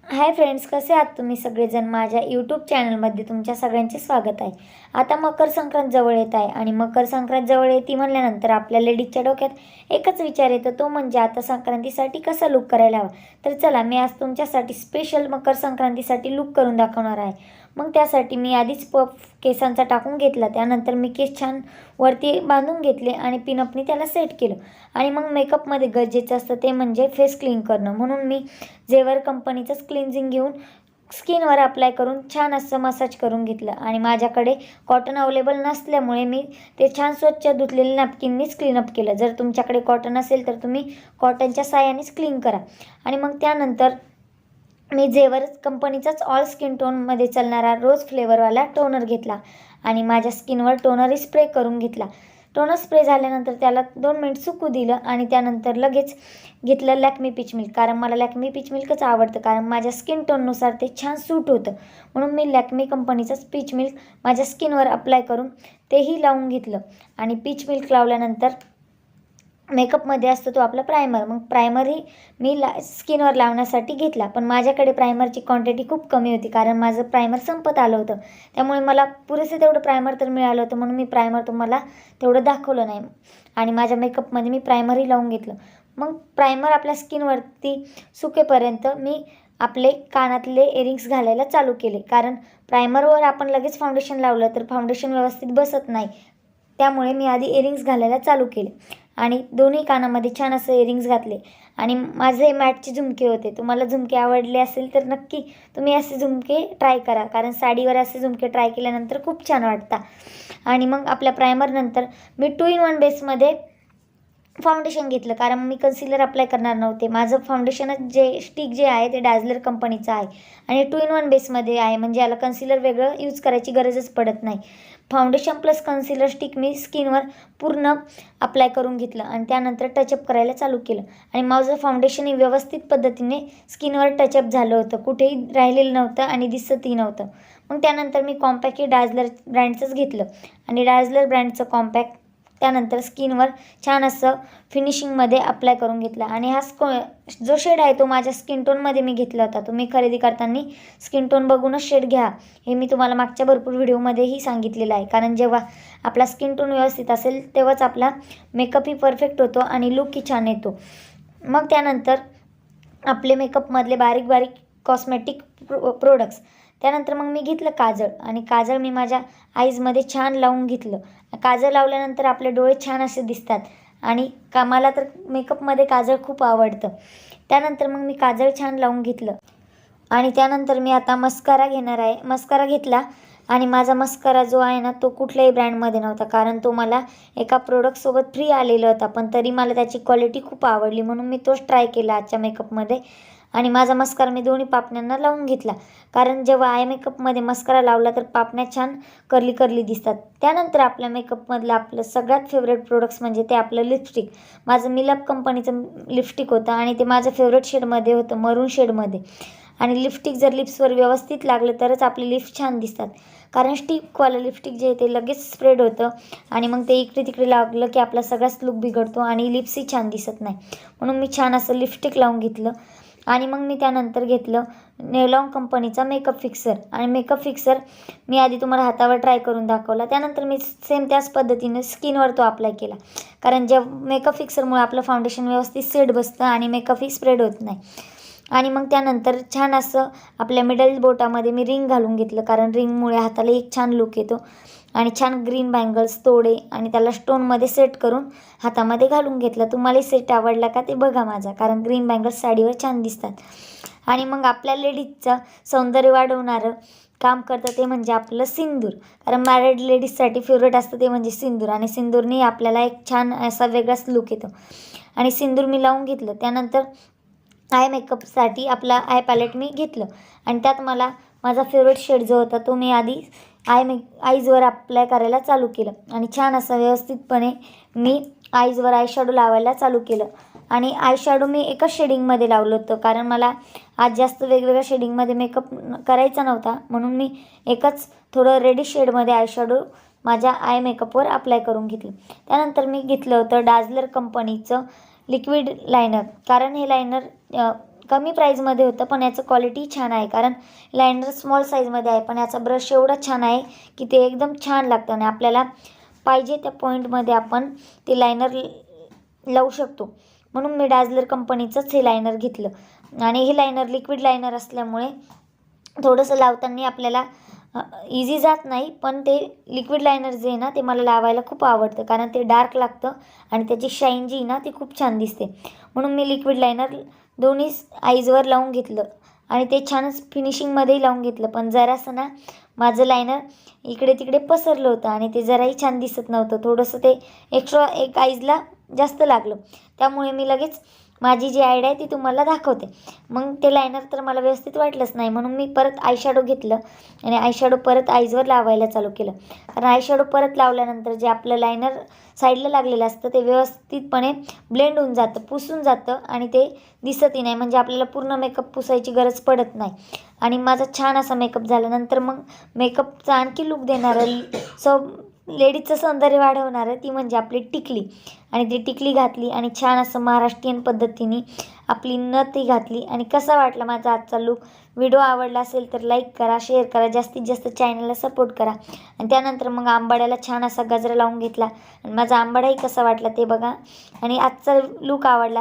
Hi friends, कसे आहात तुम्ही सगळेजण? माझ्या यूट्यूब चॅनलमध्ये तुमच्या सगळ्यांचे स्वागत आहे. आता मकर संक्रांत जवळ येत आहे आणि मकर संक्रांत जवळ येते म्हणल्यानंतर आपल्या लेडीजच्या डोक्यात एकच विचार येतो, तो म्हणजे आता संक्रांतीसाठी कसा लुक करायला हवा. तर चला, मी आज तुमच्यासाठी स्पेशल मकर संक्रांतीसाठी लुक करून दाखवणार आहे. मग त्यासाठी मी आधीच पफ केसांचा टाकून घेतला, त्यानंतर मी केस छान वरती बांधून घेतले आणि पिनअपनी त्याला सेट केलं. आणि मग मेकअपमध्ये गरजेचं असतं ते म्हणजे फेस क्लीन करणं. म्हणून मी जेवर कंपनीचंच क्लिन्झिंग घेऊन स्किनवर अप्लाय करून छान असं मसाज करून घेतलं. आणि माझ्याकडे कॉटन अवेलेबल नसल्यामुळे मी ते छान स्वच्छ धुतलेल्या नॅपकिननीच क्लीनअप केलं. जर तुमच्याकडे कॉटन असेल तर तुम्ही कॉटनच्या साहाय्यानेच क्लीन करा. आणि मग त्यानंतर मी जेवर कंपनीचाच ऑल स्किन टोनमध्ये चालणारा रोज फ्लेवरवाला टोनर घेतला आणि माझ्या स्किनवर टोनरही स्प्रे करून घेतला. टोनर स्प्रे झाल्यानंतर त्याला 2 मिनिट सुकू दिलं आणि त्यानंतर लगेच घेतलं लॅक्मे पीच मिल्क. कारण मला लॅक्मे पीच मिल्कच आवडतं, कारण माझ्या स्किन टोननुसार ते छान सूट होतं. म्हणून मी लॅक्मे कंपनीचंच पीच मिल्क माझ्या स्किनवर अप्लाय करून तेही लावून घेतलं. आणि पीच मिल्क लावल्यानंतर मेकअपमध्ये असतो तो आपला प्रायमर. मग प्रायमरही मी स्किनवर लावण्यासाठी घेतला, पण माझ्याकडे प्रायमरची क्वांटिटी खूप कमी होती, कारण माझं प्रायमर संपत आलं होतं. त्यामुळे मला पुरेसे तेवढं प्रायमर तर मिळालं होतं, म्हणून मी प्रायमर तुम्हाला तेवढं दाखवलं नाही. आणि माझ्या मेकअपमध्ये मी प्रायमरही लावून घेतलं. मग प्रायमर आपल्या स्किनवरती सुकेपर्यंत मी आपले कानातले इयरिंग्स घालायला चालू केले, कारण प्रायमरवर आपण लगेच फाउंडेशन लावलं तर फाउंडेशन व्यवस्थित बसत नाही. त्यामुळे मी आधी इयरिंग्स घालायला चालू केले आणि दोन्ही कानामध्ये छान असं इयरिंग्स घातले. आणि माझे मॅटचे झुमके होते. तुम्हाला झुमके आवडले असेल तर नक्की तुम्ही असे झुमके ट्राय करा, कारण साडीवर असे झुमके ट्राय केल्यानंतर खूप छान वाटतात. आणि मग आपल्या प्रायमरनंतर मी 2 in 1 बेसमध्ये फाउंडेशन घेतलं, कारण मी कन्सिलर अप्लाय करणार नव्हते. माझं फाउंडेशनच जे स्टिक जे आहे ते डाझलर कंपनीचं आहे आणि 2 in 1 बेसमध्ये आहे, म्हणजे याला कन्सिलर वेगळं यूज करायची गरजच पडत नाही. फाउंडेशन प्लस कन्सिलर स्टिक मी स्किनवर पूर्ण अप्लाय करून घेतलं आणि त्यानंतर टचअप करायला चालू केलं. आणि माझं फाउंडेशनही व्यवस्थित पद्धतीने स्किनवर टचअप झालं होतं, कुठेही राहिलेलं नव्हतं आणि दिसतही नव्हतं. मग त्यानंतर मी कॉम्पॅक्ट हे डाझलर ब्रँडचंच घेतलं आणि डाझलर ब्रँडचं कॉम्पॅक्ट त्यानंतर स्किनवर छान असं फिनिशिंगमध्ये अप्लाय करून घेतला. आणि हा जो शेड आहे तो माझ्या स्किन टोनमध्ये मी घेतला होता. तुम्ही खरेदी करताना स्किन टोन बघूनच शेड घ्या, हे मी तुम्हाला मागच्या भरपूर व्हिडिओमध्येही सांगितलेलं आहे. कारण जेव्हा आपला स्किन टोन व्यवस्थित असेल तेव्हाच आपला मेकअपही परफेक्ट होतो आणि लुकही छान येतो. मग त्यानंतर आपले मेकअपमधले बारीक बारीक कॉस्मेटिक प्रोडक्ट्स. त्यानंतर मग मी घेतलं काजळ आणि काजळ मी माझ्या आईजमध्ये छान लावून घेतलं. काजळ लावल्यानंतर आपले डोळे छान असे दिसतात आणि मला तर मेकअपमध्ये काजळ खूप आवडतं. त्यानंतर मग मी काजळ छान लावून घेतलं आणि त्यानंतर मी आता मस्कारा घेणार आहे. मस्कारा घेतला आणि माझा मस्कारा जो आहे ना तो कुठल्याही ब्रँडमध्ये नव्हता, कारण तो मला एका प्रोडक्टसोबत फ्री आलेला होता, पण तरी मला त्याची क्वालिटी खूप आवडली म्हणून मी तोच ट्राय केला आजच्या मेकअपमध्ये. आणि माझा मस्कारा मी दोन्ही पापण्यांना लावून घेतला, कारण जेव्हा आय मेकअपमध्ये मस्कारा लावला तर पापण्या छान कर्ली कर्ली दिसतात. त्यानंतर आपल्या मेकअपमधलं आपलं सगळ्यात फेवरेट प्रोडक्ट्स म्हणजे ते आपलं लिपस्टिक. माझं मिलाप कंपनीचं लिपस्टिक होतं आणि ते माझं फेवरेट शेडमध्ये होतं, मरून शेडमध्ये. आणि लिपस्टिक जर लिप्सवर व्यवस्थित लागलं तरच आपले लिप्स छान दिसतात, कारण स्टिकवालं लिपस्टिक जे आहे ते लगेच स्प्रेड होतं आणि मग ते इकडे तिकडे लागलं की आपला सगळाच लुक बिघडतो आणि लिप्सही छान दिसत नाही. म्हणून मी छान असं लिपस्टिक लावून घेतलं. आणि मग मी त्यानंतर घेतलं नेलॉन कंपनीचा मेकअप फिक्सर. आणि मेकअप फिक्सर मी आधी तुम्हाला हातावर ट्राय करून दाखवला, त्यानंतर मी सेम त्याच पद्धतीने स्किनवर तो अप्लाय केला, कारण मेकअप फिक्सरमुळे आपलं फाउंडेशन व्यवस्थित सेट बसतं आणि मेकअपही स्प्रेड होत नाही. आणि मग त्यानंतर छान असं आपल्या मिडल बोटामध्ये मी रिंग घालून घेतलं, कारण रिंगमुळे हाताला एक छान लुक येतो. आणि छान ग्रीन बँगल्स तोडे आणि त्याला स्टोनमध्ये सेट करून हातामध्ये घालून घेतलं. तुम्हालाही सेट आवडला का ते बघा माझा, कारण ग्रीन बँगल्स साडीवर छान दिसतात. आणि मग आपल्या लेडीजचं सौंदर्य वाढवणारं काम करतं ते म्हणजे आपलं सिंदूर, कारण मॅरिड लेडीजसाठी फेवरेट असतं ते म्हणजे सिंदूर. आणि सिंदूरने आपल्याला एक छान असा वेगळाच लुक येतो. आणि सिंदूर मी लावून घेतलं. त्यानंतर आय मेकअपसाठी आपला आय पॅलेट मी घेतलं आणि त्यात मला माझा फेवरेट शेड जो होता तो मी आधी आईजवर अप्लाय करायला चालू केलं. आणि छान असं व्यवस्थितपणे मी आईजवर आय शॅडो लावायला चालू केलं. आणि आय शॅडो मी एकच शेडिंगमध्ये लावलं होतं, कारण मला आज जास्त वेगवेगळ्या शेडिंगमध्ये मेकअप करायचा नव्हता, म्हणून मी एकच थोडं रेडी शेडमध्ये आय शॅडो माझ्या आय मेकअपवर अप्लाय करून घेतलं. त्यानंतर मी घेतलं होतं डाझलर कंपनीचं लिक्विड लायनर, कारण हे लायनर कमी प्राईजमध्ये होतं, पण याचं क्वालिटी छान आहे. कारण लायनर स्मॉल साईजमध्ये आहे, पण याचा ब्रश एवढा छान आहे की ते एकदम छान लागतं आणि आपल्याला पाहिजे त्या पॉईंटमध्ये आपण ते लायनर लावू शकतो. म्हणून मी डाझलर कंपनीचंच हे लायनर घेतलं आणि हे लायनर लिक्विड लायनर असल्यामुळे थोडंसं लावताना आपल्याला इझी जात नाही, पण ते लिक्विड लायनर जे आहे ना ते मला लावायला खूप आवडतं. कारण ते डार्क लागतं आणि त्याची शाईन जी ना ती खूप छान दिसते. म्हणून मी लिक्विड लायनर दोन्ही आईजवर लावून घेतलं आणि ते छानच फिनिशिंगमध्येही लावून घेतलं. पण जरासं ना माझं लायनर इकडे तिकडे पसरलं होतं आणि ते जराही छान दिसत नव्हतं. थोडंसं ते एक्स्ट्रा एक आईजला जास्त लागलं. त्यामुळे मी लगेच माझी जी आयडिया आहे ती तुम्हाला दाखवते. मग ते लायनर तर मला व्यवस्थित वाटलंच नाही, म्हणून मी परत आयशॅडो घेतलं आणि आयशॅडो परत आईजवर लावायला चालू केलं. कारण आयशॅडो परत लावल्यानंतर जे आपलं लायनर साईडला लागलेलं असतं ते व्यवस्थितपणे ब्लेंड होऊन जातं, पुसून जातं आणि ते दिसतही नाही. म्हणजे आपल्याला पूर्ण मेकअप पुसायची गरज पडत नाही आणि माझा छान असा मेकअप झाल्यानंतर मग मेकअपचा आणखी लूक देणारं लेडीजचं सौंदर्य वाढवणारं ती म्हणजे आपली टिकली. आणि ती टिकली घातली आणि छान असं महाराष्ट्रीयन पद्धतीने आपली नथही घातली. आणि कसा वाटला माझा आजचा लूक? व्हिडिओ आवडला असेल तर लाईक करा, शेअर करा, जास्तीत जास्त चॅनलला सपोर्ट करा. आणि त्यानंतर मग आंबाड्याला छान असा गजरा लावून घेतला आणि माझा आंबाडाही कसा वाटला ते बघा. आणि आजचा लूक आवडला